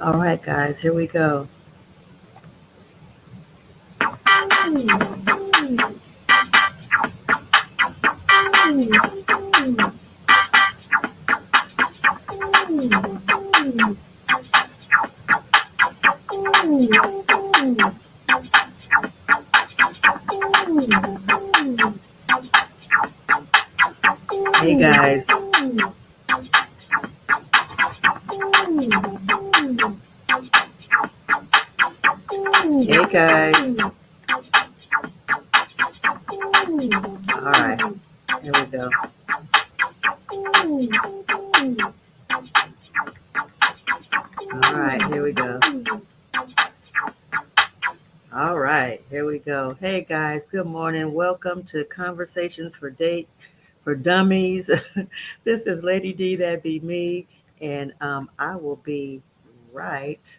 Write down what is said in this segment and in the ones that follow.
All right, guys, here we go. Hey, guys. Hey, guys. All right, here we go. All right, here we go. All right, here we go. Hey, guys, good morning. Welcome to Conversations for Dummies. This is Lady D, that be me, and I will be right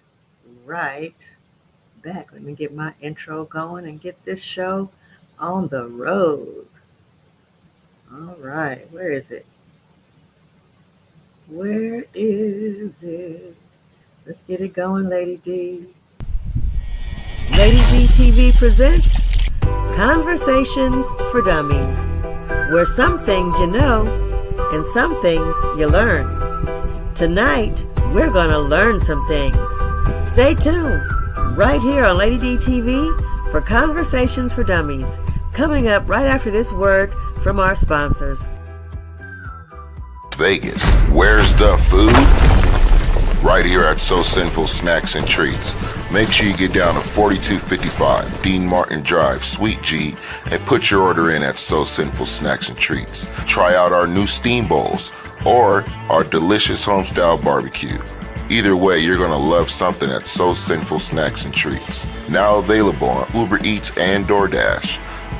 back. Let me get my intro going and get this show on the road. All right, where is it? Where is it? Let's get it going, Lady D. Lady D TV presents Conversations for Dummies, where some things you know and some things you learn. Tonight, we're going to learn some things. Stay tuned right here on Lady D TV for Conversations for Dummies, coming up right after this word from our sponsors. Vegas, where's the food? Right here at So Sinful Snacks and Treats. Make sure you get down to 4255 Dean Martin Drive, Suite G, and put your order in at So Sinful Snacks and Treats. Try out our new steam bowls or our delicious homestyle barbecue. Either way, you're going to love something at So Sinful Snacks and Treats. Now available on Uber Eats and DoorDash.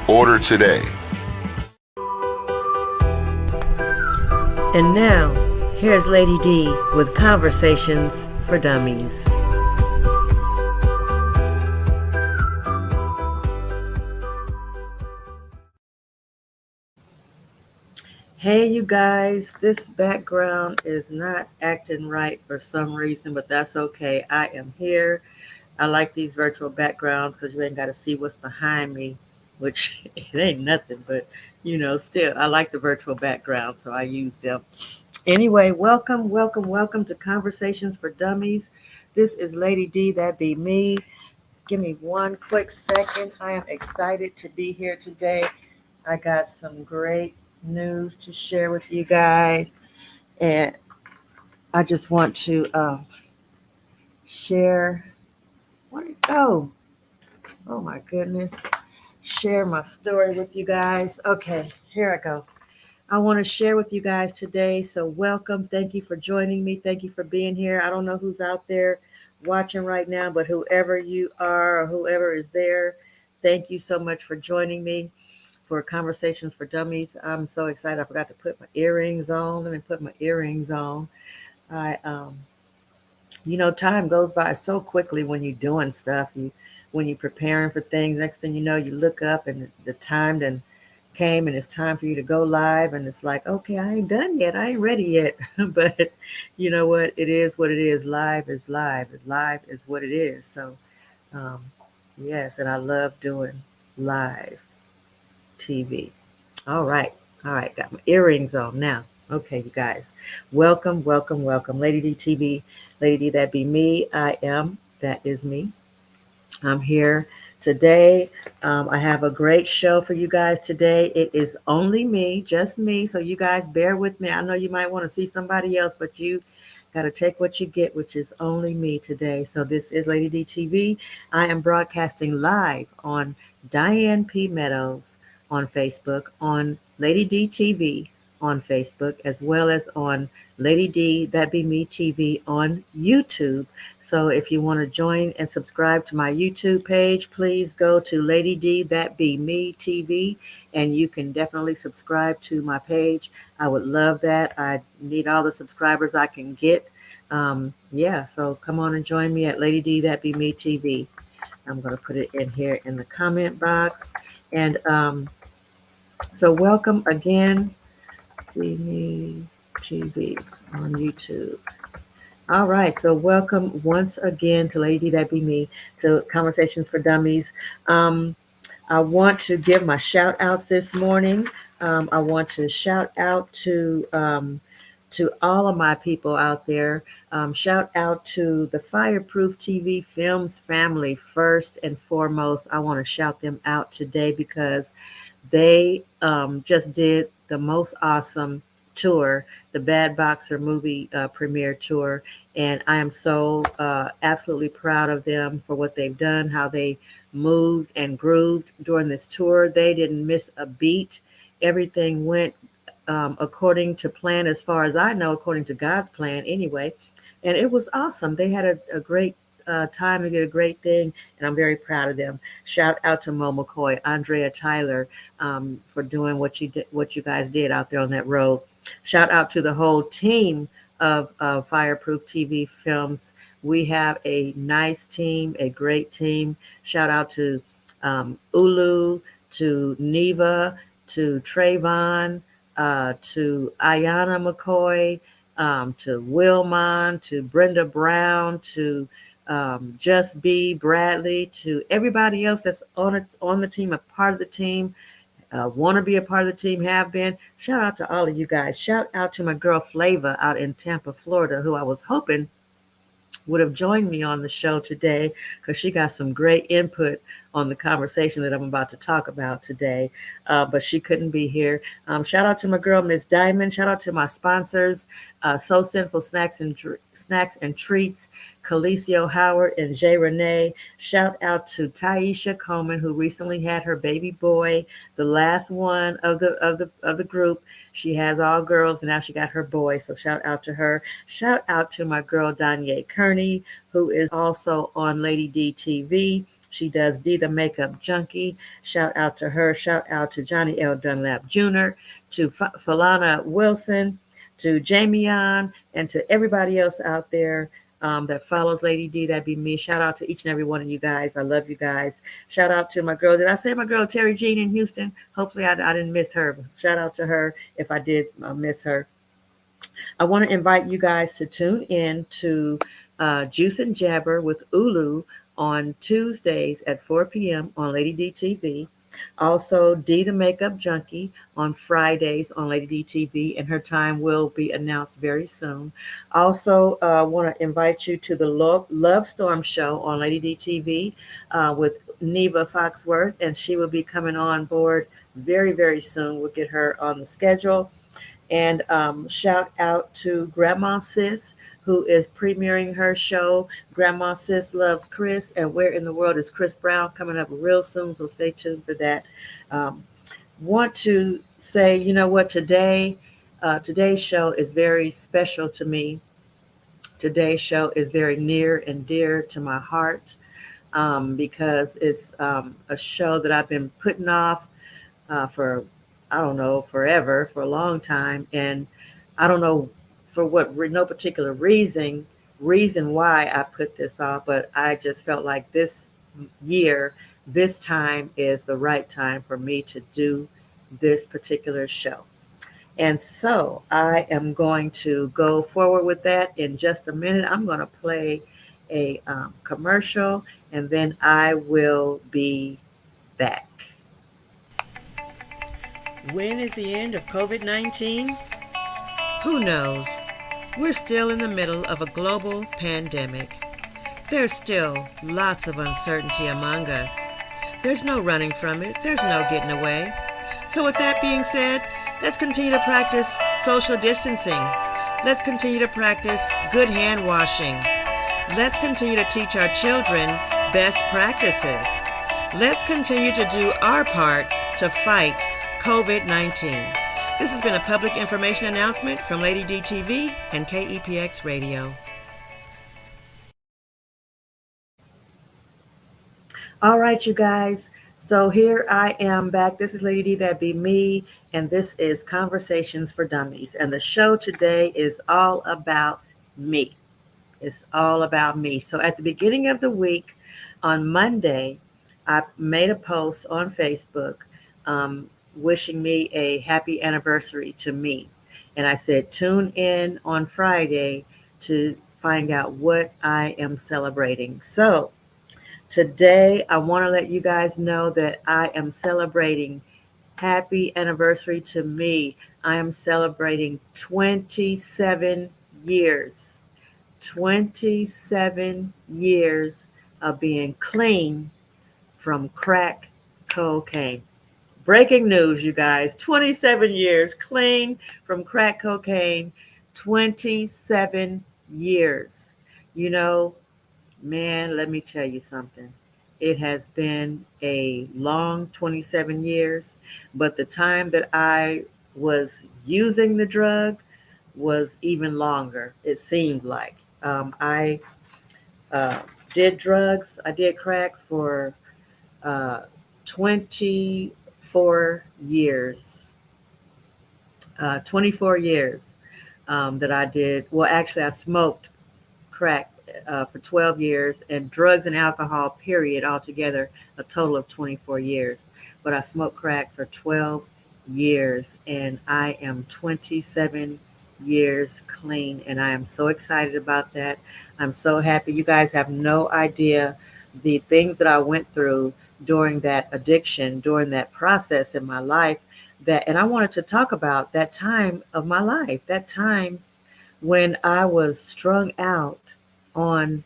Order today. And now, here's Lady D with Conversations for Dummies. Hey, you guys, this background is not acting right for some reason, but that's okay. I am here. I like these virtual backgrounds because you ain't got to see what's behind me, which it ain't nothing, but still, I like the virtual background, so I use them. Anyway, welcome to Conversations for Dummies. This is Lady D, that be me. Give me one quick second. I am excited to be here today. I got some great news to share with you guys, and I just want to share. Where'd it go? Oh my goodness. Share my story with you guys. Okay, here I go. I want to share with you guys today. So welcome. Thank you for joining me. Thank you for being here. I don't know who's out there watching right now, but whoever you are or whoever is there, thank you so much for joining me for Conversations for Dummies. I'm so excited. I forgot to put my earrings on. Let me put my earrings on. I time goes by so quickly when you're doing stuff. When you're preparing for things, next thing you know, you look up and the time then came and it's time for you to go live, and it's like, okay, I ain't done yet. I ain't ready yet. But you know what? It is what it is. Live is live. Live is what it is. So, yes, and I love doing live TV. All right. All right. Got my earrings on now. Okay, you guys. Welcome. Lady D TV. Lady D, that be me. That is me. I'm here today. I have a great show for you guys today. It is only me, just me. So you guys bear with me. I know you might want to see somebody else, but you got to take what you get, which is only me today. So this is Lady D TV. I am broadcasting live on Diane P. Meadows on Facebook, on Lady D TV on Facebook, as well as on Lady D, That Be Me TV on YouTube. So if you want to join and subscribe to my YouTube page, please go to Lady D, That Be Me TV, and you can definitely subscribe to my page. I would love that. I need all the subscribers I can get. So come on and join me at Lady D, That Be Me TV. I'm going to put it in here in the comment box. And so welcome again. Be Me TV on YouTube. All right, so welcome once again to Lady D That Be Me to Conversations for Dummies. Um, I want to give my shout outs this morning. I want to shout out to all of my people out there. Shout out to the Fireproof TV Films family first and foremost. I want to shout them out today because they just did the most awesome tour, the Bad Boxer movie premiere tour. And I am so absolutely proud of them for what they've done, how they moved and grooved during this tour. They didn't miss a beat. Everything went according to plan, as far as I know, according to God's plan anyway. And it was awesome. They had a great time. They did a great thing, and I'm very proud of them. Shout out to Mo McCoy, Andrea Tyler, for doing what you guys did out there on that road. Shout out to the whole team of Fireproof TV Films. We have a nice team, a great team. Shout out to Ulu, to Neva, to Trayvon, to Ayana McCoy, to Wilmon, to Brenda Brown, to Just B Bradley, to everybody else that's on the team, a part of the team, want to be a part of the team, have been. Shout out to all of you guys. Shout out to my girl Flava out in Tampa, Florida, who I was hoping would have joined me on the show today because she got some great input on the conversation that I'm about to talk about today. But she couldn't be here. Shout out to my girl, Miss Diamond. Shout out to my sponsors, So Sinful Snacks and Treats, Calicio Howard and Jay Renee. Shout out to Taisha Coleman, who recently had her baby boy, the last one of the group. She has all girls, and now she got her boy. So shout out to her. Shout out to my girl Danye Kearney, who is also on Lady D TV. She does D the Makeup Junkie. Shout out to her. Shout out to Johnny L. Dunlap Jr., to Falana Wilson, to Jamion, and to everybody else out there that follows Lady D. That'd be me. Shout out to each and every one of you guys. I love you guys. Shout out to my girl. Did I say my girl Terry Jean in Houston? Hopefully I didn't miss her. Shout out to her if I did miss her. I want to invite you guys to tune in to Juice and Jabber with Ulu on Tuesdays at 4 p.m. on Lady D TV. Also, D the Makeup Junkie on Fridays on Lady D TV, and her time will be announced very soon. Also, want to invite you to the Love Storm show on Lady D TV with Neva Foxworth, and she will be coming on board very, very soon. We'll get her on the schedule. And shout out to Grandma Sis, who is premiering her show. Grandma Sis Loves Chris, and Where in the World is Chris Brown, coming up real soon, so stay tuned for that. Um, want to say, you know what, today's show is very special to me. Today's show is very near and dear to my heart because it's a show that I've been putting off for I don't know forever, for a long time, and I don't know for what no particular reason why I put this off, but I just felt like this year, this time is the right time for me to do this particular show. And so I am going to go forward with that in just a minute. I'm going to play a commercial and then I will be back. When is the end of COVID 19? Who knows? We're still in the middle of a global pandemic. There's still lots of uncertainty among us. There's no running from it, there's no getting away. So, with that being said, let's continue to practice social distancing. Let's continue to practice good hand washing. Let's continue to teach our children best practices. Let's continue to do our part to fight COVID-19. This has been a public information announcement from Lady D TV and KEPX Radio. All right, you guys. So here I am back. This is Lady D, that be me, and this is Conversations for Dummies. And the show today is all about me. It's all about me. So at the beginning of the week, on Monday, I made a post on Facebook wishing me a happy anniversary to me. And I said, tune in on Friday to find out what I am celebrating. So, today I want to let you guys know that I am celebrating happy anniversary to me. I am celebrating 27 years. 27 years of being clean from crack cocaine. Breaking news, you guys. 27 years clean from crack cocaine. 27 years. You know, man, let me tell you something. It has been a long 27 years, but the time that I was using the drug was even longer, it seemed like. I uh, did drugs, I did crack for uh, 24 years. 24 years that I did. Well, actually, I smoked crack for 12 years and drugs and alcohol, period, altogether, a total of 24 years. But I smoked crack for 12 years and I am 27 years clean. And I am so excited about that. I'm so happy. You guys have no idea the things that I went through during that addiction, during that process in my life. And I wanted to talk about that time of my life, that time when I was strung out on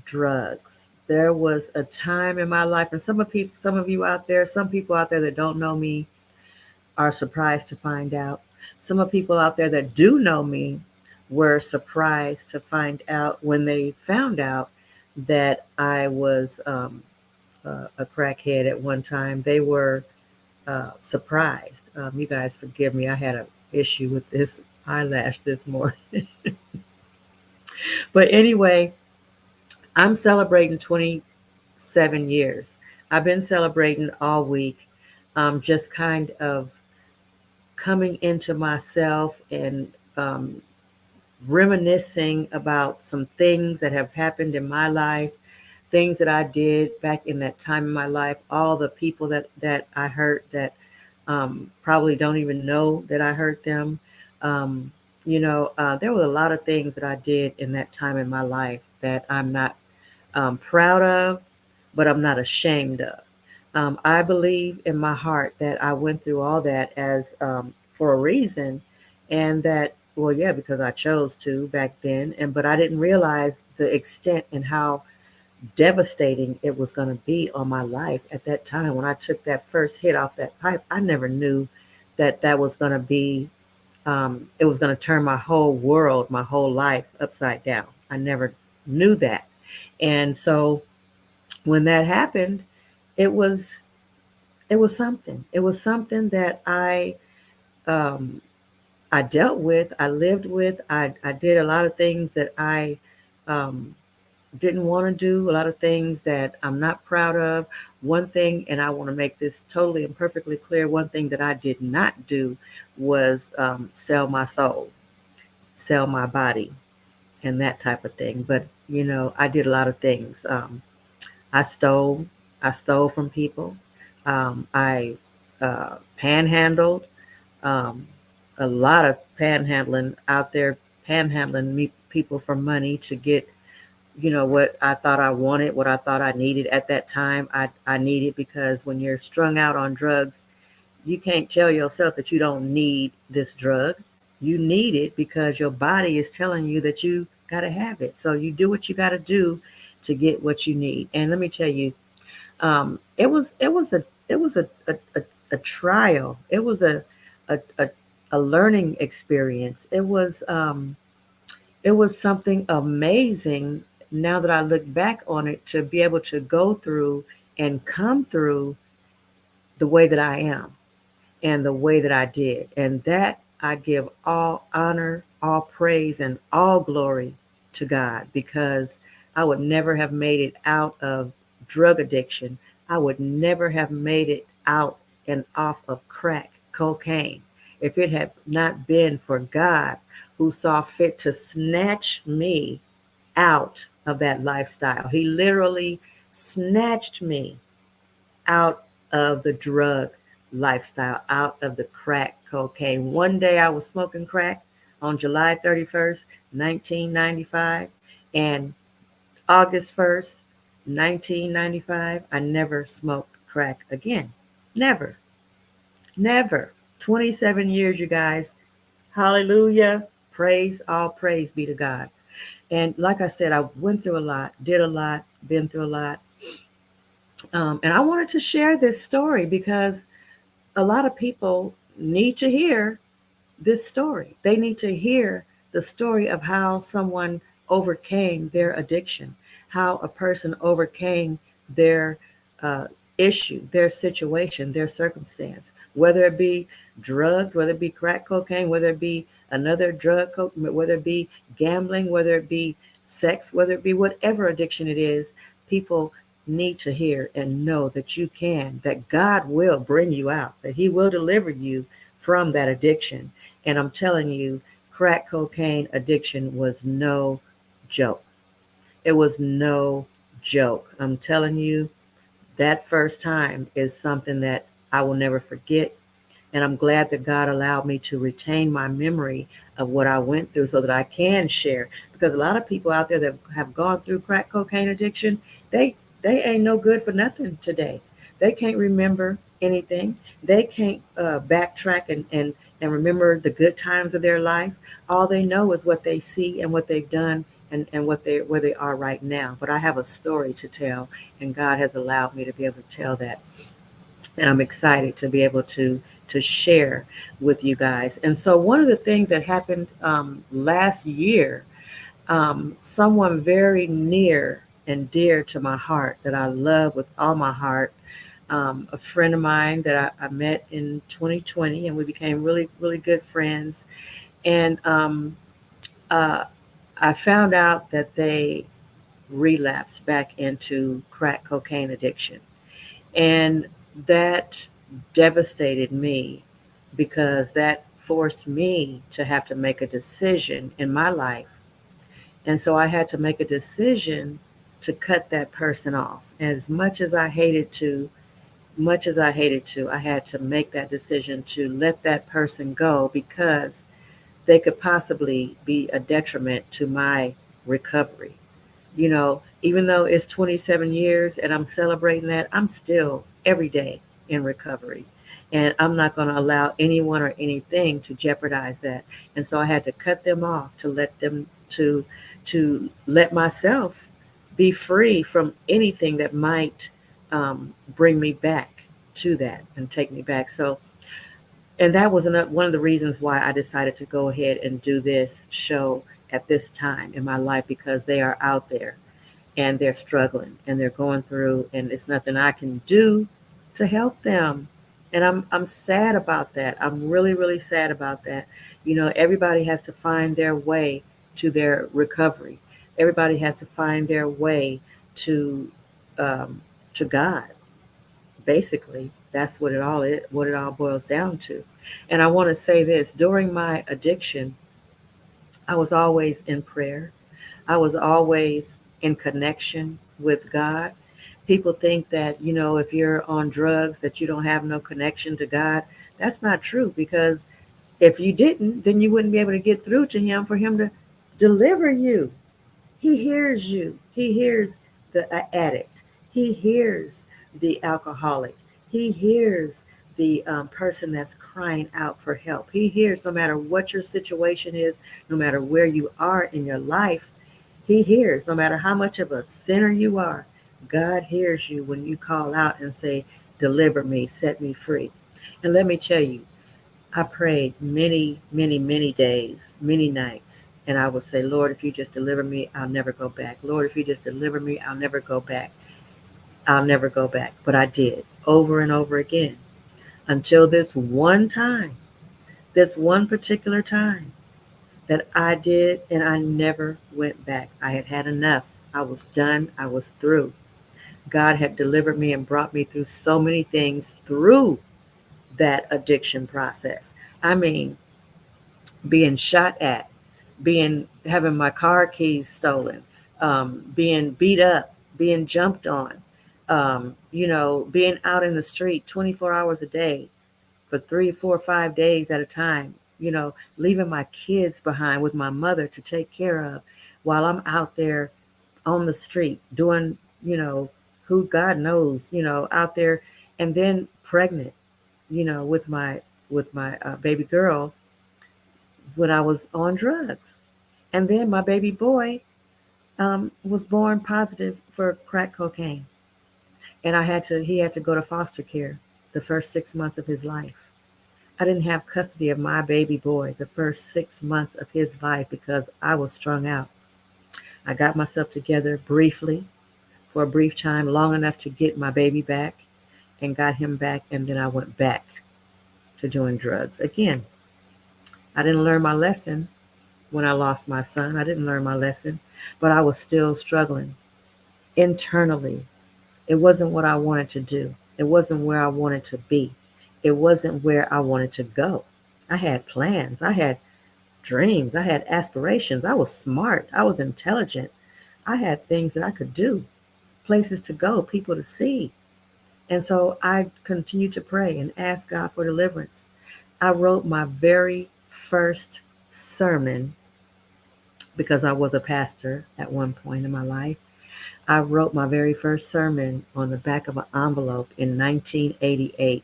drugs. There was a time in my life, and some of you out there, some people out there that don't know me are surprised to find out. Some of people out there that do know me were surprised to find out when they found out that I was a crackhead at one time. They were surprised. You guys forgive me. I had an issue with this eyelash this morning. But anyway, I'm celebrating 27 years. I've been celebrating all week, just kind of coming into myself and reminiscing about some things that have happened in my life, things that I did back in that time in my life, all the people that I hurt that probably don't even know that I hurt them. Um, there were a lot of things that I did in that time in my life that I'm not proud of, but I'm not ashamed of. I believe in my heart that I went through all that as for a reason, and that well, yeah, because I chose to back then, and but I didn't realize the extent and how devastating it was going to be on my life at that time when I took that first hit off that pipe. I never knew that that was going to be. It was going to turn my whole world, my whole life upside down. I never knew that, and so when that happened, it was it was something. It was something that um, I dealt with. I lived with. I did a lot of things that I um, didn't want to do. A lot of things that I'm not proud of. One thing, and I want to make this totally and perfectly clear. One thing that I did not do was sell my soul, sell my body, and that type of thing. But I did a lot of things. I stole. I stole from people. I panhandled. Um, a lot of panhandling out there, panhandling me people for money to get, what I thought I wanted, what I thought I needed at that time. I needed because when you're strung out on drugs, you can't tell yourself that you don't need this drug. You need it because your body is telling you that you got to have it. So you do what you got to do to get what you need. And let me tell you, it was a trial. It was a, a, a learning experience. It was something amazing now that I look back on it to be able to go through and come through the way that I am and the way that I did. And that I give all honor, all praise, and all glory to God because I would never have made it out of drug addiction. I would never have made it out and off of crack cocaine if it had not been for God who saw fit to snatch me out of that lifestyle. He literally snatched me out of the drug lifestyle, out of the crack cocaine. One day I was smoking crack on July 31st, 1995. And August 1st, 1995, I never smoked crack again. Never. Never. 27 years, you guys. Hallelujah. Praise, all praise be to God. And like I said, I went through a lot, did a lot, been through a lot. And I wanted to share this story because a lot of people need to hear this story. They need to hear the story of how someone overcame their addiction, how a person overcame their uh, issue, their situation, their circumstance, whether it be drugs, whether it be crack cocaine, whether it be another drug, whether it be gambling, whether it be sex, whether it be whatever addiction it is, people need to hear and know that you can, that God will bring you out, that He will deliver you from that addiction. And I'm telling you, crack cocaine addiction was no joke. It was no joke. I'm telling you, that first time is something that I will never forget. And I'm glad that God allowed me to retain my memory of what I went through so that I can share. Because a lot of people out there that have gone through crack cocaine addiction, they ain't no good for nothing today. They can't remember anything. They can't backtrack and remember the good times of their life. All they know is what they see and what they've done and what they where they are right now. But I have a story to tell, and God has allowed me to be able to tell that, and I'm excited to be able to share with you guys. And so one of the things that happened last year, someone very near and dear to my heart that I love with all my heart, a friend of mine that I met in 2020, and we became really really good friends. And uh, I found out that they relapsed back into crack cocaine addiction. And that devastated me because that forced me to have to make a decision in my life. And so I had to make a decision to cut that person off. As much as I hated to, I had to make that decision to let that person go because they could possibly be a detriment to my recovery. Even though it's 27 years and I'm celebrating that, I'm still every day in recovery. And I'm not going to allow anyone or anything to jeopardize that. And so I had to cut them off to let them to let myself be free from anything that might bring me back to that and take me back. So, and that was one of the reasons why I decided to go ahead and do this show at this time in my life, because they are out there and they're struggling and they're going through, and it's nothing I can do to help them. And I'm sad about that. I'm really really sad about that. Everybody has to find their way to their recovery. Everybody has to find their way to um, to God. Basically, that's what it all boils down to. And I want to say this: during my addiction, I was always in prayer. I was always in connection with God. People think that, if you're on drugs that you don't have no connection to God. That's not true, because if you didn't, then you wouldn't be able to get through to him for him to deliver you. He hears you. He hears the addict. He hears the alcoholic. He hears the person that's crying out for help. He hears, no matter what your situation is, no matter where you are in your life, He hears, no matter how much of a sinner you are. God hears you when you call out and say, deliver me, set me free. And let me tell you, I prayed many, many, many days, many nights. And I would say, Lord, if you just deliver me, I'll never go back. Lord, if you just deliver me, I'll never go back. I'll never go back. But I did over and over again until this one particular time that I did, and I never went back. I had had enough. I was done. I was through. God had delivered me and brought me through so many things through that addiction process. I mean, being shot at, being having my car keys stolen, being beat up, being jumped on, being out in the street 24 hours a day for 3, 4, 5 days at a time, leaving my kids behind with my mother to take care of, while I'm out there on the street doing, who God knows, out there, and then pregnant, with my baby girl when I was on drugs. And then my baby boy was born positive for crack cocaine. And he had to go to foster care the first 6 months of his life. I didn't have custody of my baby boy the first 6 months of his life because I was strung out. I got myself together briefly for a brief time, long enough to get my baby back and got him back. And then I went back to doing drugs. Again, I didn't learn my lesson when I lost my son. I didn't learn my lesson, but I was still struggling internally. It wasn't what I wanted to do. It wasn't where I wanted to be. It wasn't where I wanted to go. I had plans. I had dreams. I had aspirations. I was smart. I was intelligent. I had things that I could do, places to go, people to see. And so I continued to pray and ask God for deliverance. I wrote my very first sermon because I was a pastor at one point in my life. I wrote my very first sermon on the back of an envelope in 1988,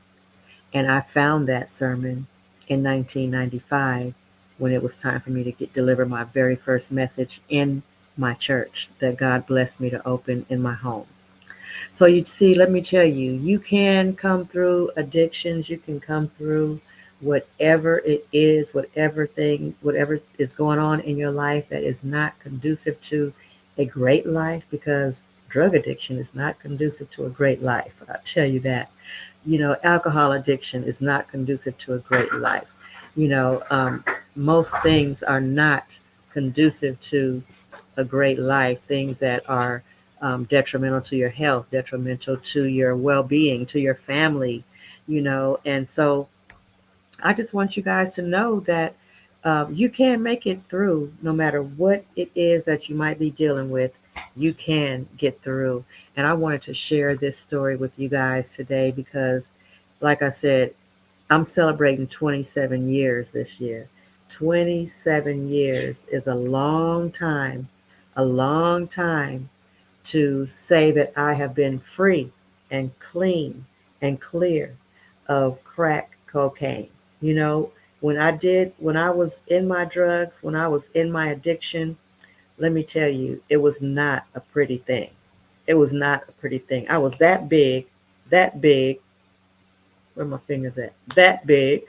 and I found that sermon in 1995 when it was time for me to deliver my very first message in my church that God blessed me to open in my home. So you see, let me tell you, you can come through addictions, you can come through whatever it is, whatever is going on in your life that is not conducive to a great life, because drug addiction is not conducive to a great life. I'll tell you that. Alcohol addiction is not conducive to a great life. You know, um, Most things are not conducive to a great life, things that are detrimental to your health, detrimental to your well being, to your family, And so I just want you guys to know that you can make it through no matter what it is that you might be dealing with. You can get through. And I wanted to share this story with you guys today because, like I said, I'm celebrating 27 years this year. 27 years is a long time to say that I have been free and clean and clear of crack cocaine. You know, when I was in my drugs, when I was in my addiction, let me tell you, it was not a pretty thing. It was not a pretty thing. I was that big, where my fingers at? That big,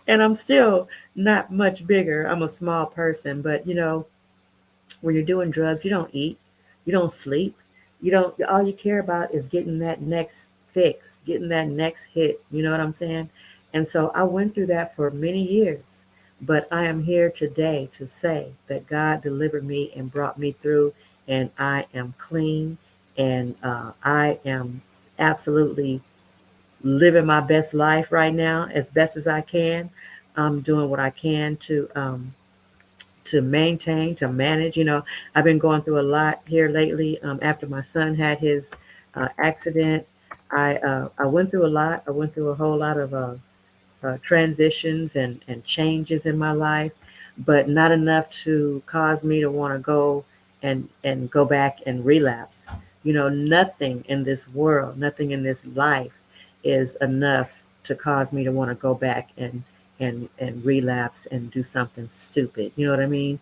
and I'm still not much bigger. I'm a small person, but when you're doing drugs, you don't eat, you don't sleep, you don't. All you care about is getting that next fix, getting that next hit. You know what I'm saying? And so I went through that for many years, but I am here today to say that God delivered me and brought me through, and I am clean, and I am absolutely living my best life right now as best as I can. I'm doing what I can to maintain, to manage. I've been going through a lot here lately. After my son had his accident, I went through a lot. I went through a whole lot of transitions and changes in my life, but not enough to cause me to want to go and go back and relapse. Nothing in this world, nothing in this life is enough to cause me to want to go back and relapse and do something stupid. You know what I mean?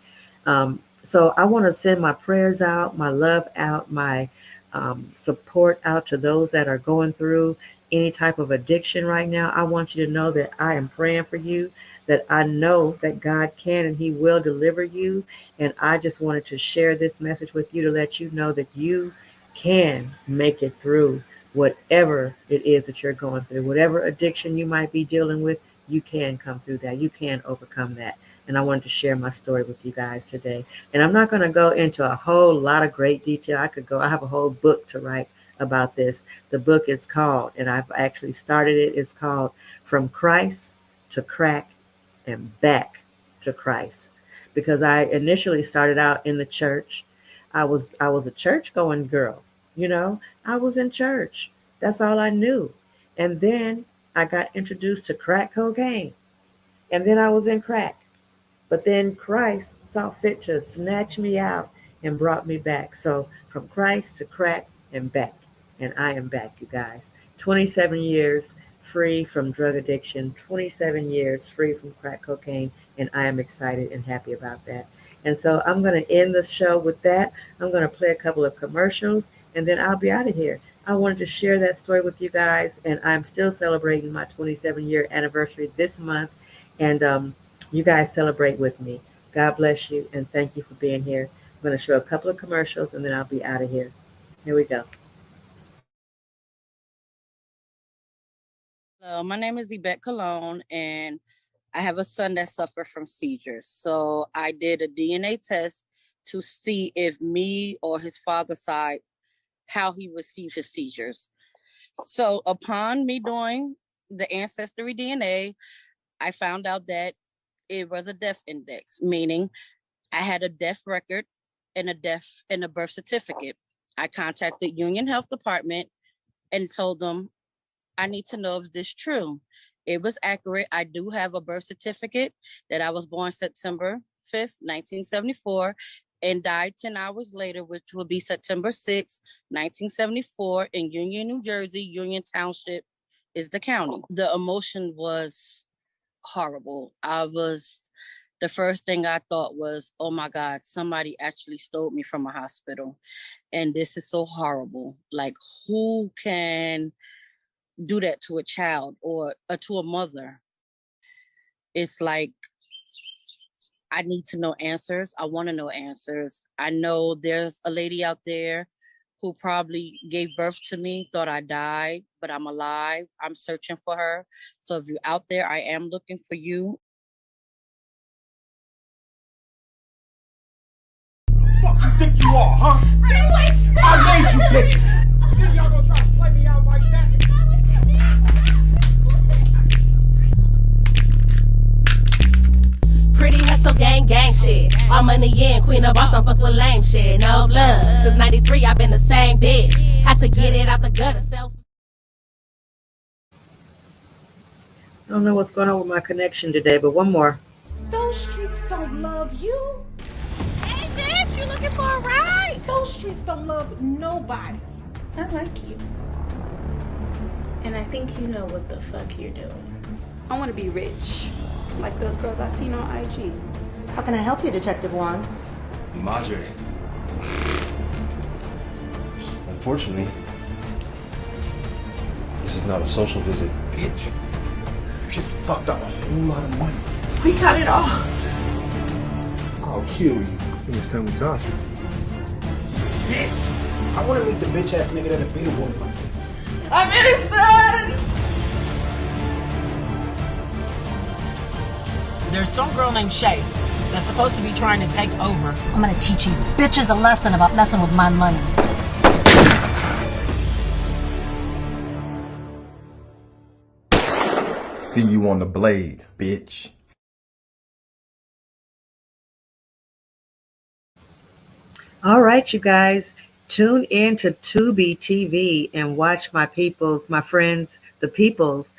So I want to send my prayers out, my love out, my support out to those that are going through any type of addiction right now. I want you to know that I am praying for you, that I know that God can and He will deliver you. And I just wanted to share this message with you to let you know that you can make it through whatever it is that you're going through, whatever addiction you might be dealing with. You can come through that. You can overcome that. And I wanted to share my story with you guys today. And I'm not going to go into a whole lot of great detail. I have a whole book to write about this. The book is called, and I've actually started it, it's called From Christ to Crack and Back to Christ. Because I initially started out in the church. I was a church going girl, I was in church. That's all I knew. And then I got introduced to crack cocaine. And then I was in crack. But then Christ saw fit to snatch me out and brought me back. So from Christ to crack and back. And I am back, you guys. 27 years free from drug addiction, 27 years free from crack cocaine, and I am excited and happy about that. And so I'm going to end the show with that. I'm going to play a couple of commercials and then I'll be out of here. I wanted to share that story with you guys, and I'm still celebrating my 27-year anniversary this month. And you guys celebrate with me. God bless you, and thank you for being here. I'm going to show a couple of commercials, and then I'll be out of here. Here we go. Hello, my name is Yvette Cologne, and I have a son that suffered from seizures. So I did a DNA test to see if me or his father's side, how he received his seizures. So upon me doing the ancestry DNA, I found out that it was a death index, meaning I had a death record and a birth certificate. I contacted Union Health Department and told them I need to know if this is true. It was accurate. I do have a birth certificate that I was born September 5th, 1974, and died 10 hours later, which will be September 6th, 1974, in Union, New Jersey. Union Township is the county. The emotion was horrible. The first thing I thought was, oh my God, somebody actually stole me from a hospital. And this is so horrible. Like, who can do that to a child or to a mother? It's like, I need to know answers. I want to know answers. I know there's a lady out there who probably gave birth to me, thought I died, but I'm alive. I'm searching for her. So if you're out there, I am looking for you. Fuck you think you are, huh? I made you, bitch. Then y'all gonna try to play me out like that? Pretty hustle gang shit. All money in, queen of Boston, fuck with lame shit. No blood. Since 93, I've been the same bitch. Had to get it out the gutter, self. I don't know what's going on with my connection today, but one more. Those streets don't love you. Hey bitch, you looking for a ride? Those streets don't love nobody. I like you. And I think you know what the fuck you're doing. I want to be rich, like those girls I seen on IG. How can I help you, Detective Wong? Madre. Unfortunately, this is not a social visit. Bitch, you just fucked up a whole lot of money. We got it all. I'll kill you. It's time we talk. Bitch, I want to meet the bitch ass nigga that'll beat a woman like this. I'm innocent! There's some girl named Shay that's supposed to be trying to take over. I'm gonna teach these bitches a lesson about messing with my money. See you on the blade, bitch. All right, you guys, tune in to Tubi TV and watch my friends, the peoples.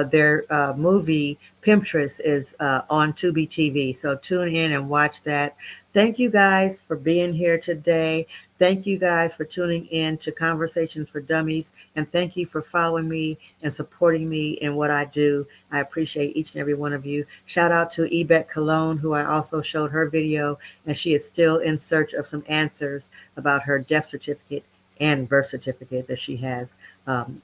Their movie Pimptress is on Tubi TV. So tune in and watch that. Thank you guys for being here today. Thank you guys for tuning in to Conversations for Dummies. And thank you for following me and supporting me in what I do. I appreciate each and every one of you. Shout out to Yvette Cologne, who I also showed her video, and she is still in search of some answers about her death certificate and birth certificate that she has.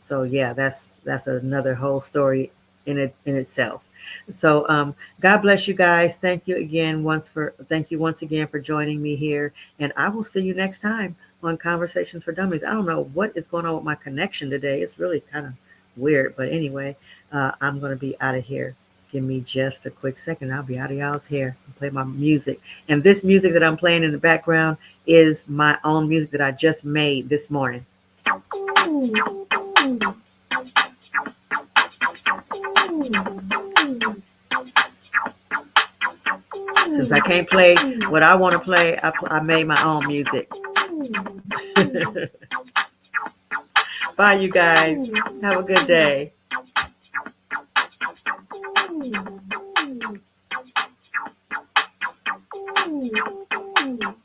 So yeah, that's another whole story in itself. So God bless you guys. Thank you once again for joining me here, and I will see you next time on Conversations for Dummies. I don't know what is going on with my connection today. It's really kind of weird, but anyway, I'm going to be out of here. Give me just a quick second. I'll be out of y'all's hair and play my music. And this music that I'm playing in the background is my own music that I just made this morning. Since I can't play what I want to play, I made my own music. Bye, you guys. Have a good day. Ooh.